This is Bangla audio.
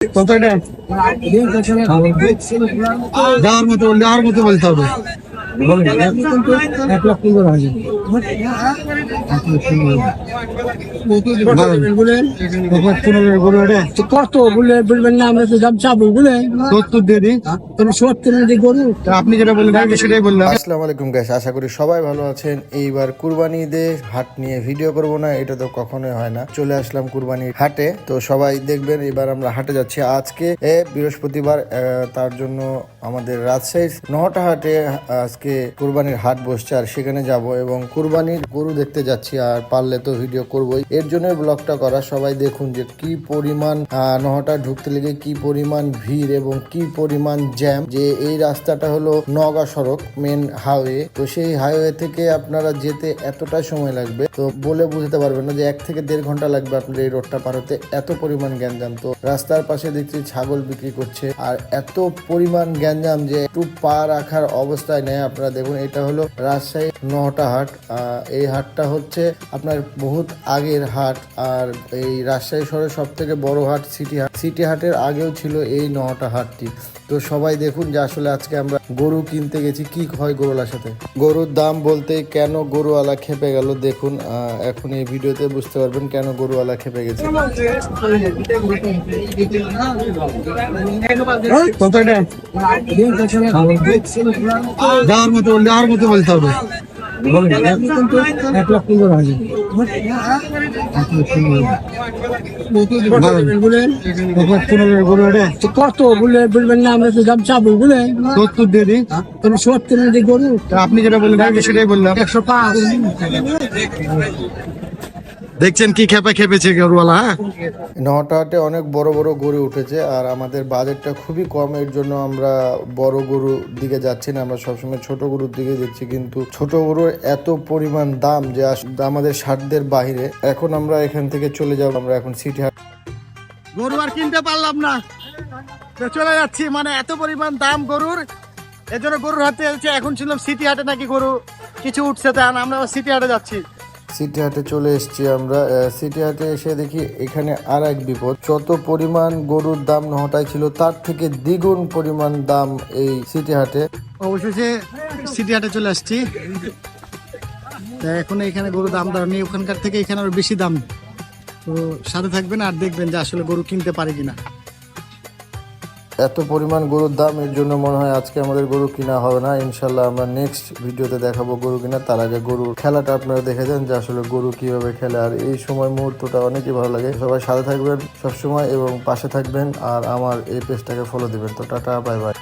কতটা যাওয়ার মতো বললে আর মতো বলতে হবে। 1,15,000 কত বলে বলবেন না, আমরা তো দাম চাবো বলে 70 দিয়ে দিই। তুমি 70 দিয়ে গরু আপনি যেটা বললেন আমি সেটাই বললাম। আসসালামু আলাইকুম গাইস, আশা করি সবাই ভালো আছেন। এইবার কুরবানি ঈদে হাট নিয়ে ভিডিও করব না, এটা তো কখনোই হয় না। চলে আসলাম কুরবানির হাটে, তো সবাই দেখবেন এবার আমরা হাটে যাচ্ছি। আজকে বৃহস্পতিবার, তার জন্য আমাদের রাজশাহীর নহটা হাটে আজকে কুরবানির হাট বসছে, আর সেখানে যাব এবং কুরবানির গরু দেখতে যাচ্ছি। আর পারলে তো ভিডিও করবই, এর জন্য ব্লগটা করা। সবাই দেখুন যে কি পরিমাণ নহটা ঢুকতে লেগে কি পরিমাণ ভিড় এবং কি পরিমাণ জ্যাম। যে এই রাস্তাটা হলো নওগাঁ সড়ক, মেন হাইওয়ে। তো সেই হাইওয়ে থেকে আপনারা যেতে এতটা সময় লাগবে, তো বলে বুঝতে পারবেন না যে 1 থেকে 1.5 ঘন্টা লাগবে আপনার এই রোডটা পার হতে। এত পরিমাণ গ্যাঞ্জাম। তো রাস্তার পাশে দেখছি ছাগল বিক্রি করছে, আর এত পরিমাণ গ্যাঞ্জাম যে একটু পা রাখার অবস্থায় নেই। আপনারা দেখুন, এটা হলো রাজশাহী নহটা হাট। এই হাটটা হচ্ছে আপনার বহুত আগের হাট, আর এই রাজশাহী শহরের সব থেকে বড় হাট সিটি হাট। সিটি হাটের আগেও ছিল এই নহটা হাটটি। তো সবাই দেখুন যে আসলে আজকে আমরা গরু কিনতে গেছি, কি হয় গরুওয়ালার সাথে। গরুর দাম বলতে কেন গরুওয়ালা খেপে গেল দেখুন, এখন এই ভিডিওতে বুঝতে পারবেন কেন গরুওয়ালা খেপে গেছে। কতটা যাওয়ার মতো বললে আর মতো বলতে হবে। 1,15,000 কত বলে বলবেন না, আমরা তো দাম চাবো বলে 70 দিয়ে দিই। তুমি 70 দিয়ে গরু আপনি যেটা বললেন আমি সেটাই বললাম। 105 দেখছেন কি খেপে খেপেছে গরুওয়ালা। নহটা হাটে অনেক বড় বড় গরু উঠেছে, আর আমাদের বাজেটটা খুবই কম, এর জন্য আমরা বড় গরুর দিকে যাচ্ছি না, আমরা সবসময় ছোট গরুর দিকে যাচ্ছি। কিন্তু ছোট গরুর এত পরিমাণ দাম যে আমাদের সাধ্যের বাইরে। এখন আমরা এখান থেকে চলে যাব, আমরা এখন সিটি হাট। গরু আর কিনতে পারলাম না, চলে যাচ্ছি। মানে এত পরিমাণ দাম গরুর, এর জন্য গরুর হাটে যাচ্ছে। এখন ছিল সিটি হাটে নাকি গরু কিছু উঠছে, তাই আমরা সিটি হাটে যাচ্ছি। সিটি হাটে চলে এসেছি আমরা। সিটি হাটে এসে দেখি এখানে আর এক বিপদ। যত পরিমাণ গরুর দাম নহটায় ছিল, তার থেকে দ্বিগুণ পরিমাণ দাম এই সিটি হাটে। অবশেষে সিটি হাটে চলে আসছি। এখন এখানে গরুর দাম দর নেই, ওখানকার থেকে এখানে আরো বেশি দাম। তো সাথে থাকবেন আর দেখবেন যে আসলে গরু কিনতে পারে কিনা। এত পরিমাণ গরুর দাম, এর জন্য মনে হয় আজকে আমাদের গরু কিনা হবে না। ইনশাল্লাহ আমরা নেক্সট ভিডিওতে দেখাবো গরু কিনা। তার আগে গরুর খেলাটা আপনারা দেখে যান যে আসলে গরু কিভাবে খেলে, আর এই সময় মুহূর্তটা অনেকই ভালো লাগে। সবাই সাথে থাকবেন সবসময় এবং পাশে থাকবেন, আর আমার এই পেজটাকে ফলো দিবেন। তো টাটা, বাই বাই।